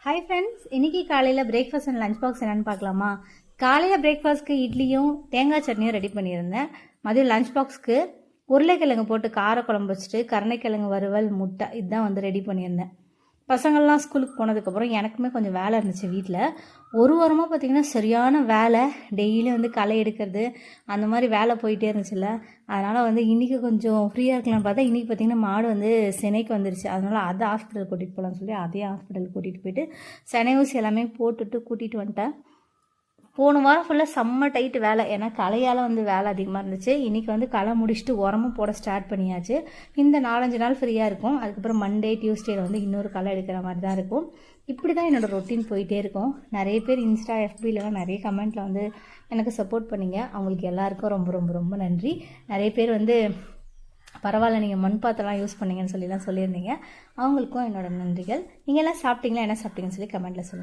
Hi friends, இன்றைக்கி காலையில் breakfast and lunch box என்னென்னு பார்க்கலாமா? காலையில் பிரேக்ஃபாஸ்ட்க்கு இட்லியும் தேங்காய் சட்னியும் ரெடி பண்ணியிருந்தேன். மதியம் லஞ்ச் பாக்ஸ்க்கு உருளைக்கிழங்கு போட்டு காரக்குழம்பு வச்சுட்டு கருணைக்கிழங்கு வறுவல் முட்டை இதுதான் ரெடி பண்ணியிருந்தேன். பசங்கள்லாம் ஸ்கூலுக்கு போனதுக்கப்புறம் எனக்குமே கொஞ்சம் வேலை இருந்துச்சு வீட்டில். ஒரு வாரமாக பார்த்திங்கன்னா சரியான வேலை, டெய்லியும் களை எடுக்கிறது அந்த மாதிரி வேலை போயிட்டே இருந்துச்சுல்ல. அதனால் இன்றைக்கி கொஞ்சம் ஃப்ரீயாக இருக்கலாம்னு பார்த்தா இன்றைக்கி பார்த்திங்கன்னா மாடு சென்னைக்கு வந்துருச்சு. அதனால் அதை ஹாஸ்பிட்டல் கூட்டிகிட்டு போகலான்னு சொல்லி அதையும் ஹாஸ்பிட்டல் கூட்டிகிட்டு போயிட்டு செனை ஊசி எல்லாமே போட்டுட்டு கூட்டிகிட்டு வந்துட்டேன். போன வாரம் ஃபுல்லாக செம்ம டைட்டு வேலை, ஏன்னா களையால் வேலை அதிகமாக இருந்துச்சு. இன்றைக்கி களை முடிச்சுட்டு உரமும் போட ஸ்டார்ட் பண்ணியாச்சு. இந்த 4-5 நாள் ஃப்ரீயாக இருக்கும். அதுக்கப்புறம் மண்டே டியூஸ்டேயில் இன்னொரு களை எடுக்கிற மாதிரி தான் இருக்கும். இப்படி தான் என்னோடய ரொட்டீன் போயிட்டே இருக்கும். நிறைய பேர் இன்ஸ்டா எஃபிலலாம் நிறைய கமெண்ட்டில் எனக்கு சப்போர்ட் பண்ணிங்க. அவங்களுக்கு எல்லாருக்கும் ரொம்ப ரொம்ப ரொம்ப நன்றி. நிறைய பேர் பரவாயில்ல நீங்கள் மண் பாத்திரம்லாம் யூஸ் பண்ணீங்கன்னு சொல்லியிருந்தீங்க. அவங்களுக்கும் என்னோடய நன்றிகள். நீங்கள் எல்லாம் சாப்பிட்டீங்களா, என்ன சாப்பிட்டீங்கன்னு சொல்லி கமெண்ட்டில் சொல்லுங்கள்.